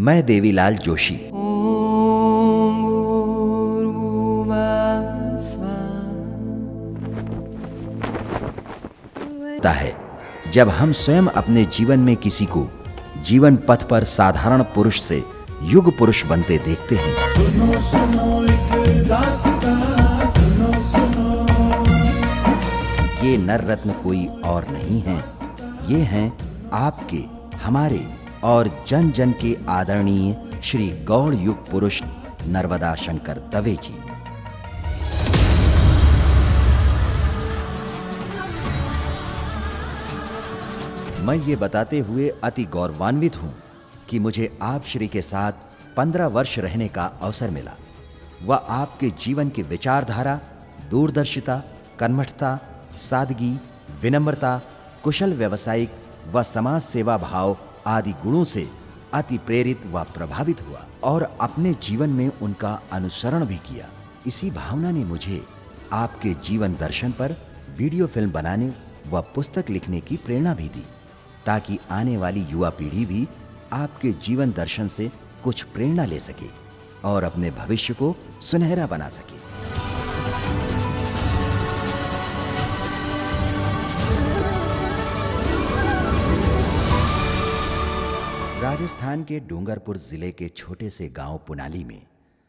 मैं देवीलाल जोशी। होता है जब हम स्वयं अपने जीवन में किसी को जीवन पथ पर साधारण पुरुष से युग पुरुष बनते देखते हैं। सुनो सुनो एक दास्तां, सुनो सुनो। ये नर रत्न कोई और नहीं हैं, ये हैं आपके, हमारे और जन जन के आदरणीय श्री गौड़ युग पुरुष नर्मदा शंकर दवे जी। मैं ये बताते हुए अति गौरवान्वित हूं कि मुझे आप श्री के साथ 15 वर्ष रहने का अवसर मिला। वह आपके जीवन की विचारधारा, दूरदर्शिता, कर्मठता, सादगी, विनम्रता, कुशल व्यावसायिक व समाज सेवा भाव आदि गुणों से अति प्रेरित व प्रभावित हुआ और अपने जीवन में उनका अनुसरण भी किया। इसी भावना ने मुझे आपके जीवन दर्शन पर वीडियो फिल्म बनाने व पुस्तक लिखने की प्रेरणा भी दी, ताकि आने वाली युवा पीढ़ी भी आपके जीवन दर्शन से कुछ प्रेरणा ले सके और अपने भविष्य को सुनहरा बना सके। राजस्थान के डूंगरपुर जिले के छोटे से गांव पुनाली में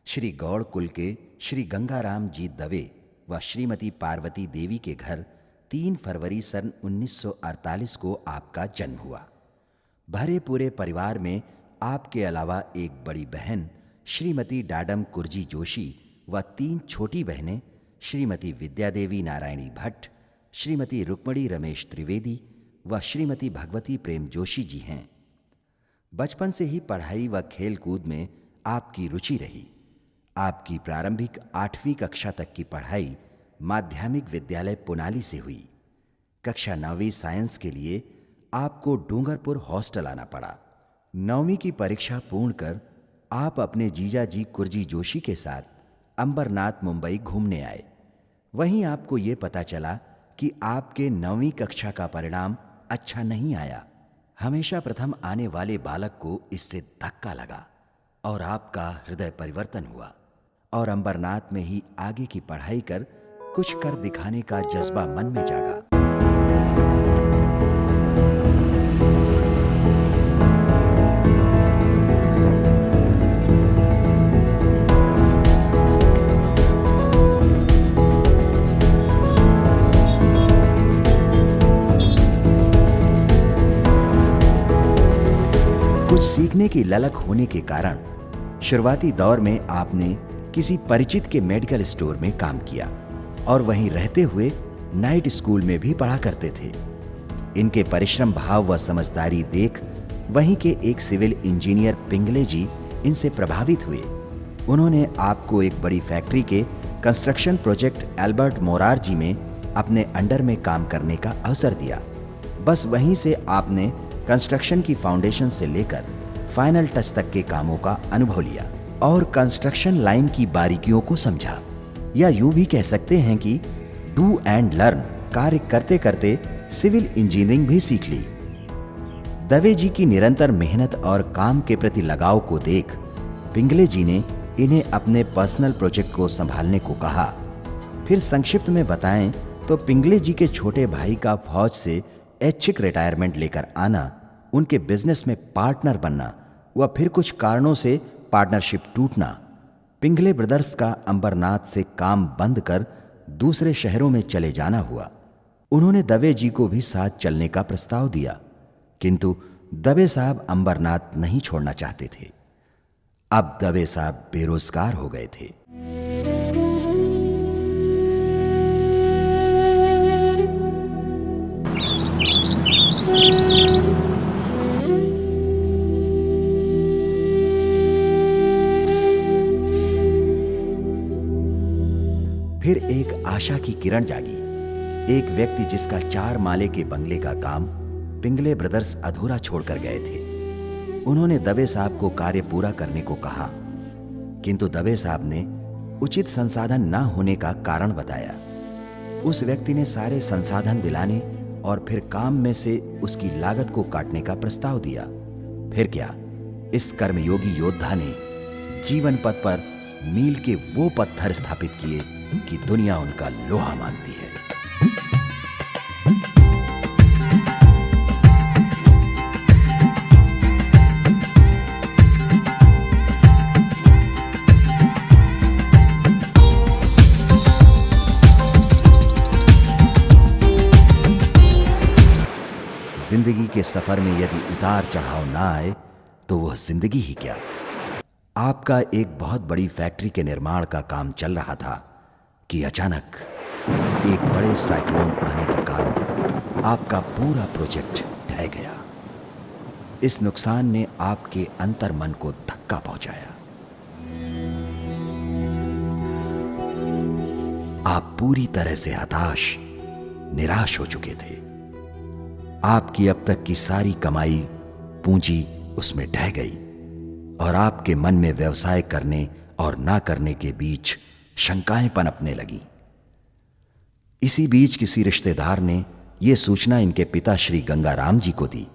श्री गौड़ कुल के श्री गंगाराम जी दवे व श्रीमती पार्वती देवी के घर 3 फरवरी सन 1948 को आपका जन्म हुआ। भरे पूरे परिवार में आपके अलावा एक बड़ी बहन श्रीमती डाडम कुर्जी जोशी व 3 छोटी बहनें श्रीमती विद्या देवी नारायणी भट्ट, श्रीमती रुक्मणी रमेश त्रिवेदी व श्रीमती भगवती प्रेम जोशी जी हैं। बचपन से ही पढ़ाई व खेल कूद में आपकी रुचि रही। आपकी प्रारंभिक 8वीं कक्षा तक की पढ़ाई माध्यमिक विद्यालय पुनाली से हुई। कक्षा 9वीं साइंस के लिए आपको डूंगरपुर हॉस्टल आना पड़ा। 9वीं की परीक्षा पूर्ण कर आप अपने जीजा जी कुर्जी जोशी के साथ अंबरनाथ मुंबई घूमने आए। वहीं आपको ये पता चला कि आपके 9वीं कक्षा का परिणाम अच्छा नहीं आया। हमेशा प्रथम आने वाले बालक को इससे धक्का लगा और आपका हृदय परिवर्तन हुआ और अंबरनाथ में ही आगे की पढ़ाई कर कुछ कर दिखाने का जज्बा मन में जागा। कुछ सीखने की ललक होने के कारण शुरुआती दौर में आपने किसी परिचित के मेडिकल स्टोर में काम किया और वहीं रहते हुए नाइट स्कूल में भी पढ़ा करते थे। इनके परिश्रम भाव व समझदारी देख वहीं के एक सिविल इंजीनियर पिंगले जी इनसे प्रभावित हुए। उन्होंने आपको एक बड़ी फैक्ट्री के कंस्ट्रक्शन प्रोजेक्ट एल्बर्ट मोरारजी में अपने अंडर में काम करने का अवसर दिया। बस वहीं से आपने कंस्ट्रक्शन की फाउंडेशन से लेकर फाइनल टच तक के कामों का अनुभव लिया और कंस्ट्रक्शन लाइन की बारीकियों को समझा, या यूं भी कह सकते हैं कि डू एंड लर्न कार्य करते करते सिविल इंजीनियरिंग भी सीख ली। दवे जी की निरंतर मेहनत और काम के प्रति लगाव को देख पिंगले जी ने इन्हें अपने पर्सनल प्रोजेक्ट को संभालने को कहा। फिर संक्षिप्त में बताएं तो पिंगले जी के छोटे भाई का फौज से ऐच्छिक रिटायरमेंट लेकर आना, उनके बिजनेस में पार्टनर बनना व फिर कुछ कारणों से पार्टनरशिप टूटना, पिंगले ब्रदर्स का अंबरनाथ से काम बंद कर दूसरे शहरों में चले जाना हुआ। उन्होंने दवे जी को भी साथ चलने का प्रस्ताव दिया, किंतु दवे साहब अंबरनाथ नहीं छोड़ना चाहते थे। अब दवे साहब बेरोजगार हो गए थे। फिर एक आशा की किरण जागी। एक व्यक्ति जिसका 4 माले के बंगले का काम पिंगले ब्रदर्स अधूरा छोड़कर गए थे, उन्होंने दवे साहब को कार्य पूरा करने को कहा, किंतु दवे साहब ने उचित संसाधन न होने का कारण बताया। उस व्यक्ति ने सारे संसाधन दिलाने और फिर काम में से उसकी लागत को काटने का प्रस्ताव दिया। फिर क्या, इस कर्मयोगी योद्धा ने जीवन पथ पर मील के वो पत्थर स्थापित किए कि दुनिया उनका लोहा मानती है। जिंदगी के सफर में यदि उतार चढ़ाव ना आए तो वह जिंदगी ही क्या। आपका एक बहुत बड़ी फैक्ट्री के निर्माण का काम चल रहा था कि अचानक एक बड़े साइक्लोन आने के कारण आपका पूरा प्रोजेक्ट ढह गया। इस नुकसान ने आपके अंतर मन को धक्का पहुंचाया। आप पूरी तरह से हताश, निराश हो चुके थे। आपकी अब तक की सारी कमाई, पूंजी उसमें ढह गई और आपके मन में व्यवसाय करने और ना करने के बीच शंकाएं पनपने लगी। इसी बीच किसी रिश्तेदार ने यह सूचना इनके पिता श्री गंगाराम जी को दी।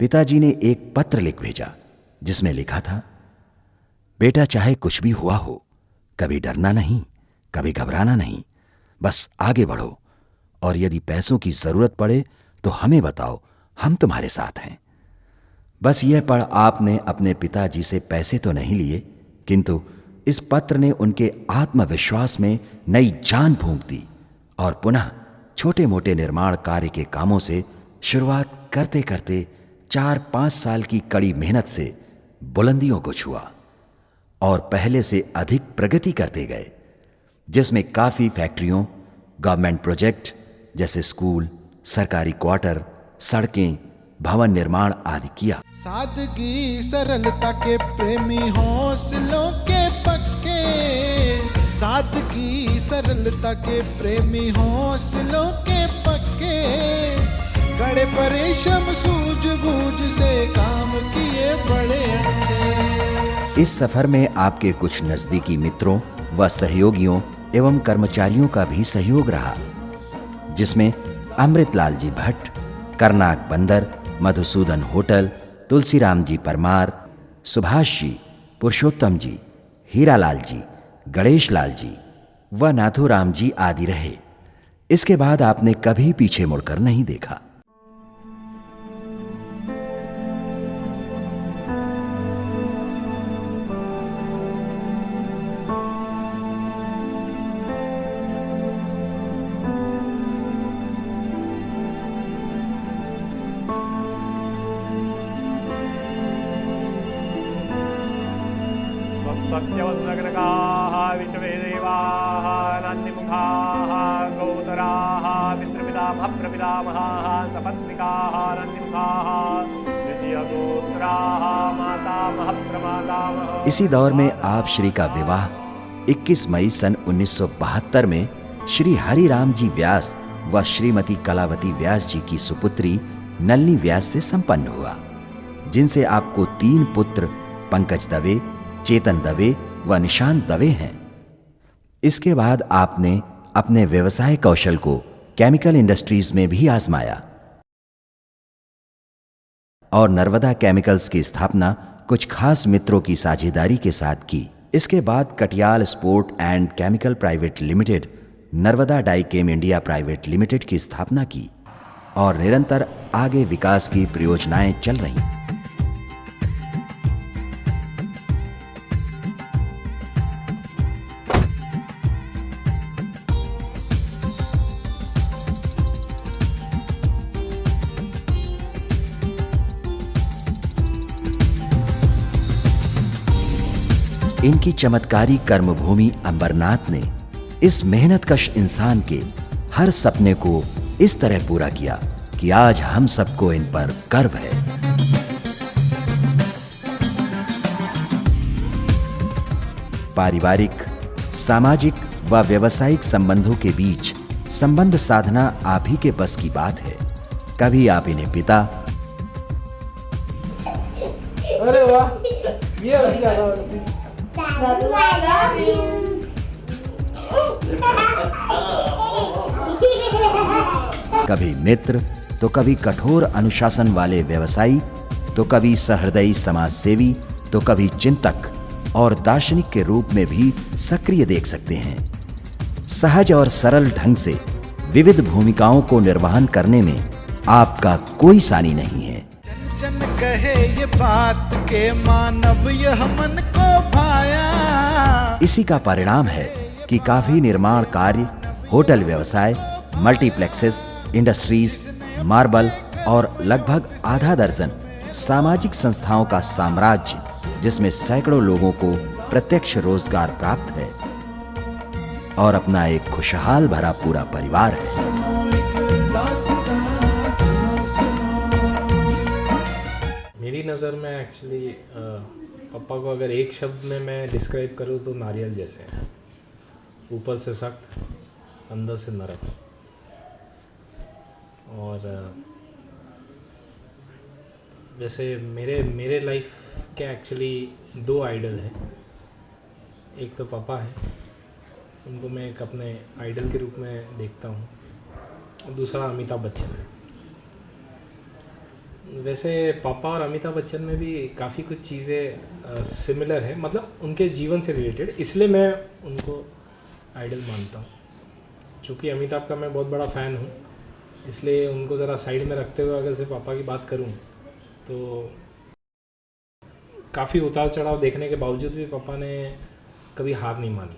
पिताजी ने एक पत्र लिख भेजा जिसमें लिखा था, बेटा चाहे कुछ भी हुआ हो, कभी डरना नहीं, कभी घबराना नहीं, बस आगे बढ़ो और यदि पैसों की जरूरत पड़े तो हमें बताओ, हम तुम्हारे साथ हैं। बस यह पढ़ आपने अपने पिताजी से पैसे तो नहीं लिए, किंतु इस पत्र ने उनके आत्मविश्वास में नई जान फूंक दी और पुनः छोटे मोटे निर्माण कार्य के कामों से शुरुआत करते करते 4-5 साल की कड़ी मेहनत से बुलंदियों को छुआ और पहले से अधिक प्रगति करते गए, जिसमें काफी फैक्ट्रियों, गवर्नमेंट प्रोजेक्ट जैसे स्कूल, सरकारी क्वार्टर, सड़कें, भवन निर्माण आदि किया। सादगी सरलता के प्रेमी हौसलों के पक्के, सादगी सरलता के प्रेमी हौसलों के पक्के, कड़े परिश्रम सूझबूझ से काम किए बड़े अच्छे। इस सफर में आपके कुछ नजदीकी मित्रों व सहयोगियों एवं कर्मचारियों का भी सहयोग रहा, जिसमें अमृतलाल जी भट्ट, करनाक बंदर, मधुसूदन होटल, तुलसीराम जी परमार, सुभाष जी, पुरुषोत्तम जी, हीरालाल जी, गणेश लाल जी व नाथूराम जी आदि रहे। इसके बाद आपने कभी पीछे मुड़कर नहीं देखा। सत्यवस्त्रग्नकाः विश्ववेदेवाः नन्दिमुखाः गौतराः पितृपितामहप्रपितामहाः सपत्निकाः नन्दिमुखाः द्वितीयगोत्राः मातामहप्रमातामह। इसी दौर में आप श्री का विवाह 21 मई सन 1972 में श्री हरिराम जी व्यास व श्रीमती कलावती व्यास जी की सुपुत्री नलिनी व्यास से संपन्न हुआ, जिनसे आपको 3 पुत्र पंकज दवे, चेतन दवे व निशांत दवे हैं। इसके बाद आपने अपने व्यवसाय कौशल को केमिकल इंडस्ट्रीज में भी आजमाया और नर्मदा केमिकल्स की स्थापना कुछ खास मित्रों की साझेदारी के साथ की। इसके बाद Katiyal sport and chemical private limited, Narmada Dychem India private limited की स्थापना की और निरंतर आगे विकास की परियोजनाएं चल रही। इनकी चमत्कारी कर्मभूमि अंबरनाथ ने इस मेहनतकश इंसान के हर सपने को इस तरह पूरा किया कि आज हम सबको इन पर गर्व है। पारिवारिक, सामाजिक व व्यावसायिक संबंधों के बीच संबंध साधना आप ही के बस की बात है। कभी आप इन्हें पिता, अरे वाह, ये कभी मित्र तो कभी कठोर अनुशासन वाले व्यवसायी तो कभी सहृदयी समाज सेवी, तो कभी चिंतक और दार्शनिक के रूप में भी सक्रिय देख सकते हैं। सहज और सरल ढंग से विविध भूमिकाओं को निर्वहन करने में आपका कोई सानी नहीं है। जन कहे ये बात के मानव यह मन को भाया। इसी का परिणाम है कि काफी निर्माण कार्य, होटल व्यवसाय, मल्टीप्लेक्सेस, इंडस्ट्रीज, मार्बल और लगभग आधा दर्जन सामाजिक संस्थाओं का साम्राज्य, जिसमें सैकड़ों लोगों को प्रत्यक्ष रोजगार प्राप्त है और अपना एक खुशहाल भरा पूरा परिवार है। मेरी नज़र में एक्चुअली पापा को अगर एक शब्द में मैं डिस्क्राइब करूँ तो नारियल जैसे हैं, ऊपर से सख्त, अंदर से नरम। और वैसे मेरे लाइफ के एक्चुअली 2 आइडल हैं। एक तो पापा है, उनको मैं एक अपने आइडल के रूप में देखता हूँ, और दूसरा अमिताभ बच्चन है। वैसे पापा और अमिताभ बच्चन में भी काफ़ी कुछ चीज़ें सिमिलर है, मतलब उनके जीवन से रिलेटेड, इसलिए मैं उनको आइडल मानता हूँ। चूँकि अमिताभ का मैं बहुत बड़ा फ़ैन हूँ, इसलिए उनको ज़रा साइड में रखते हुए अगर से पापा की बात करूँ तो काफ़ी उतार चढ़ाव देखने के बावजूद भी पापा ने कभी हार नहीं मानी।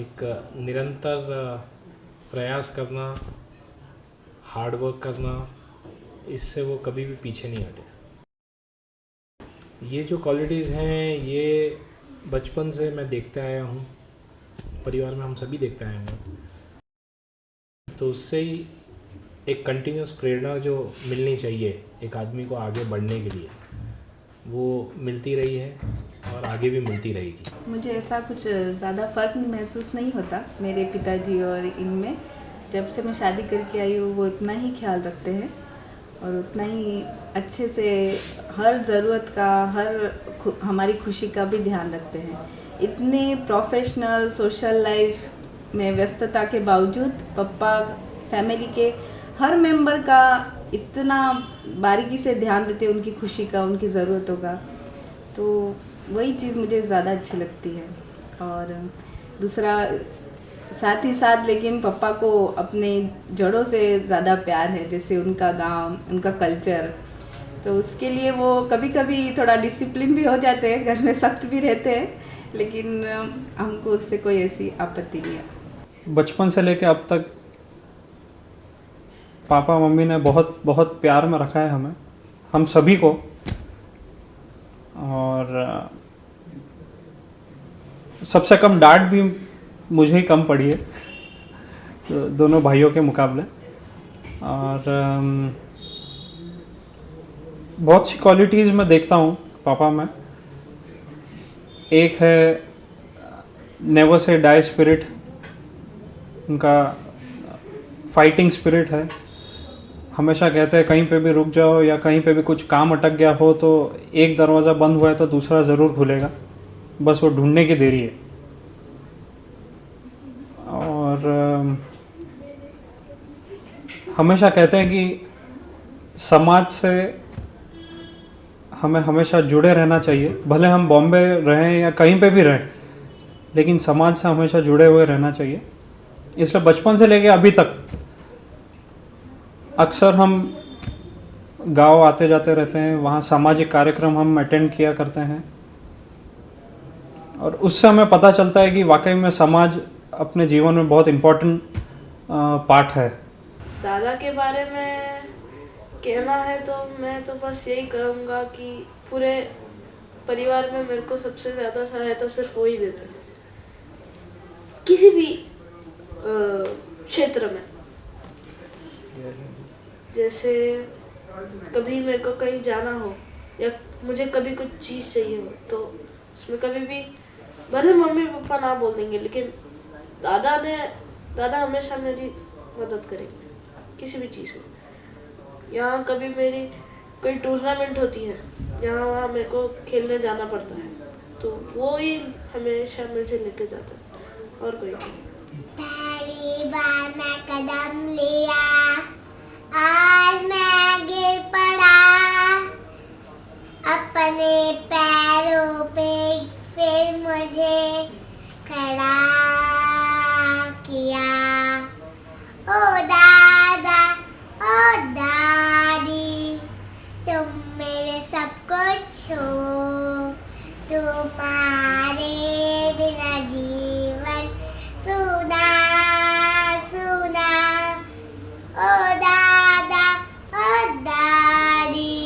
एक निरंतर प्रयास करना, हार्ड वर्क करना, इससे वो कभी भी पीछे नहीं हटे। ये जो क्वालिटीज़ हैं ये बचपन से मैं देखते आया हूँ, परिवार में हम सभी देखते आए हैं, तो उससे ही एक कंटिन्यूस प्रेरणा जो मिलनी चाहिए एक आदमी को आगे बढ़ने के लिए, वो मिलती रही है और आगे भी मिलती रहेगी। मुझे ऐसा कुछ ज़्यादा फ़र्क महसूस नहीं होता मेरे पिताजी और इनमें। जब से मैं शादी करके आई हूँ वो इतना ही ख्याल रखते हैं और उतना ही अच्छे से हर ज़रूरत का, हमारी खुशी का भी ध्यान रखते हैं। इतने प्रोफेशनल सोशल लाइफ में व्यस्तता के बावजूद पापा फैमिली के हर मेंबर का इतना बारीकी से ध्यान देते हैं, उनकी खुशी का, उनकी ज़रूरतों का। तो वही चीज़ मुझे ज़्यादा अच्छी लगती है। और दूसरा साथ ही साथ लेकिन पापा को अपने जड़ों से ज़्यादा प्यार है, जैसे उनका गांव, उनका कल्चर। तो उसके लिए वो कभी कभी थोड़ा डिसिप्लिन भी हो जाते हैं, घर में सख्त भी रहते हैं, लेकिन हमको उससे कोई ऐसी आपत्ति नहीं है। बचपन से लेके अब तक पापा मम्मी ने बहुत बहुत प्यार में रखा है हमें, हम सभी को। और सबसे कम डांट भी मुझे ही कम पड़ी है दोनों भाइयों के मुकाबले। और बहुत सी क्वालिटीज़ मैं देखता हूँ पापा में। एक है नेवर से डाई स्पिरिट, उनका फाइटिंग स्पिरिट है। हमेशा कहते हैं कहीं पे भी रुक जाओ या कहीं पे भी कुछ काम अटक गया हो तो एक दरवाज़ा बंद हुआ है तो दूसरा ज़रूर खुलेगा, बस वो ढूंढने की देरी है। और हमेशा कहते हैं कि समाज से हमें हमेशा जुड़े रहना चाहिए, भले हम बॉम्बे रहें या कहीं पे भी रहें, लेकिन समाज से हमेशा जुड़े हुए रहना चाहिए। इसलिए बचपन से लेके अभी तक अक्सर हम गांव आते जाते रहते हैं, वहाँ सामाजिक कार्यक्रम हम अटेंड किया करते हैं और उससे हमें पता चलता है कि वाकई में समाज अपने जीवन में बहुत इम्पोर्टेंट पार्ट है। दादा के बारे में कहना है तो मैं तो बस यही कहूँगा कि पूरे परिवार में मेरे को सबसे ज़्यादा सहायता सिर्फ वो ही देते हैं, किसी भी क्षेत्र में। जैसे कभी मेरे को कहीं जाना हो या मुझे कभी कुछ चीज़ चाहिए हो तो उसमें कभी भी भले मम्मी पापा ना बोल देंगे, लेकिन दादा हमेशा मेरी मदद करेंगे किसी भी चीज़ में। यहाँ कभी मेरी कोई टूर्नामेंट होती है, यहाँ वहाँ मेरे को खेलने जाना पड़ता है, तो वो ही हमेशा मुझे लेके जाता है और कोई नहीं। पहली बार मैं कदम लिया और मैं गिर पड़ा। अपने पैरों पे फिर मुझे खड़ा किया। ओ दादा ओ दादी, तुम मेरे सब कुछ हो, तुम्हारे बिना जीवन सुना सुना। ओ दादा ओ दादी,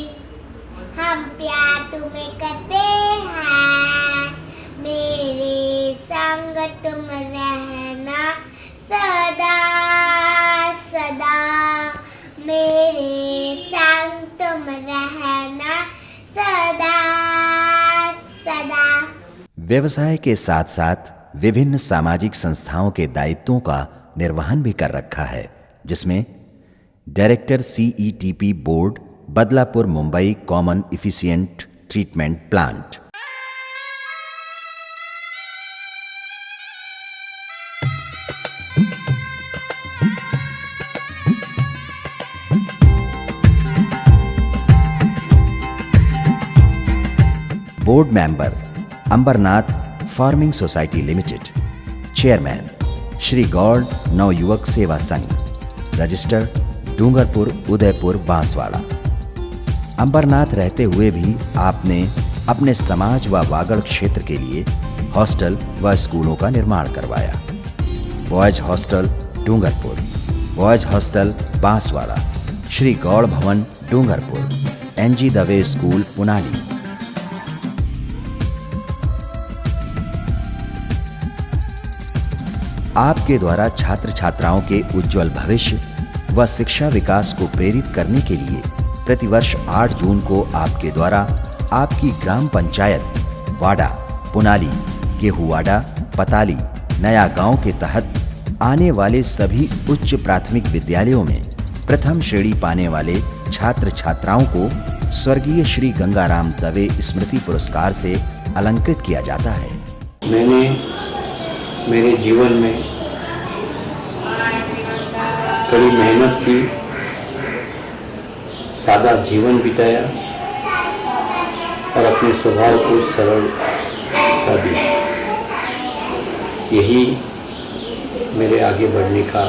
हम प्यार तुम्हें करते हैं, मेरे संग तुम रहना सदा सदा, मेरे संग तुम रहना सदा सदा। व्यवसाय के साथ साथ विभिन्न सामाजिक संस्थाओं के दायित्वों का निर्वहन भी कर रखा है, जिसमें director CETP board, Badlapur Mumbai common efficient treatment plant. Board member Ambernath farming society limited. Chairman Shri Gaur Navyuvak Seva Sangh, register Dungarpur Udaipur Banswara. Ambernath रहते हुए भी आपने अपने समाज व वागड़ क्षेत्र के लिए हॉस्टल व स्कूलों का निर्माण करवाया। Boys hostel Dungarpur, boys hostel Banswara, Shri Gaur Bhawan Dungarpur, NG Dave school Punali. आपके द्वारा छात्र छात्राओं के उज्जवल भविष्य व शिक्षा विकास को प्रेरित करने के लिए प्रतिवर्ष 8 जून को आपके द्वारा आपकी ग्राम पंचायत वाडा, पुनाली, गेहूवाडा, पताली, नया गांव के तहत आने वाले सभी उच्च प्राथमिक विद्यालयों में प्रथम श्रेणी पाने वाले छात्र छात्राओं को स्वर्गीय श्री गंगाराम दवे स्मृति पुरस्कार से अलंकृत किया जाता है। मैंने मेरे जीवन में कड़ी मेहनत की, सादा जीवन बिताया और अपने स्वभाव को सरल कर दिया। यही मेरे आगे बढ़ने का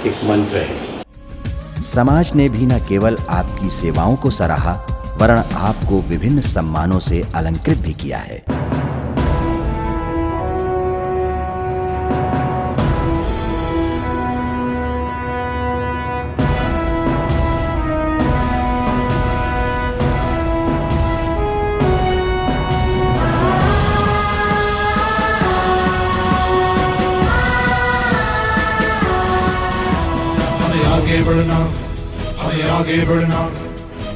एक मंत्र है। समाज ने भी न केवल आपकी सेवाओं को सराहा, वरन आपको विभिन्न सम्मानों से अलंकृत भी किया है। आगे बढ़ना, हमें आगे बढ़ना,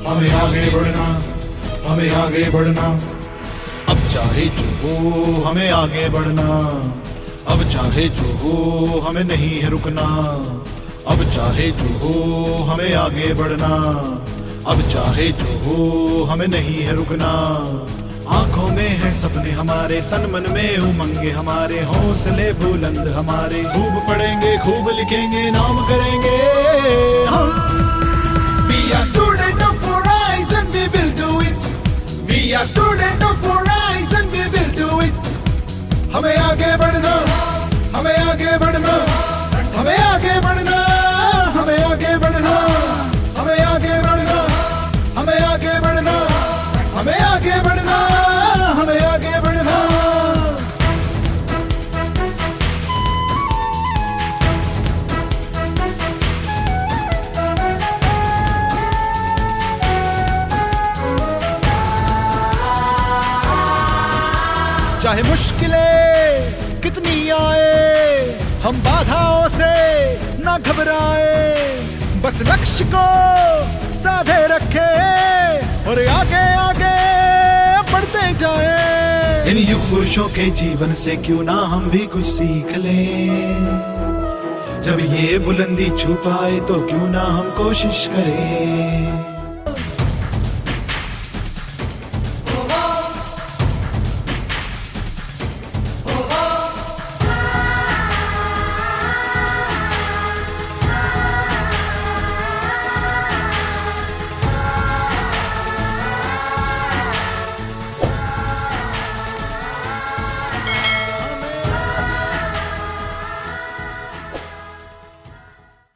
हमें आगे बढ़ना, हमें आगे बढ़ना। अब चाहे जो हो हमें आगे बढ़ना, अब चाहे जो हो हमें नहीं है रुकना। अब चाहे जो हो हमें आगे बढ़ना, अब चाहे जो हो हमें नहीं है रुकना। आंखों में है सपने हमारे, तन मन में उमंगे हमारे, हौसले बुलंद हमारे। खूब पढ़ेंगे, खूब लिखेंगे, नाम करेंगे हम। We are student of horizon, we will do it. We are student of horizon, we will do it. हमें आगे बढ़ना, हमें आगे बढ़ना, हमें आगे बढ़ना, हमें आगे बढ़ना, हमें आगे बढ़ना, हमें आगे बढ़ना, हमें आगे बढ़ना, हमें आगे बढ़ना। चाहे मुश्किलें कितनी आए, हम बाधाओं से ना घबराए, बस लक्ष्य को साधे रखे और आगे आगे बढ़ते जाए। इन युग पुरुषों के जीवन से क्यों ना हम भी कुछ सीख लें। जब ये बुलंदी छू पाए तो क्यों ना हम कोशिश करें।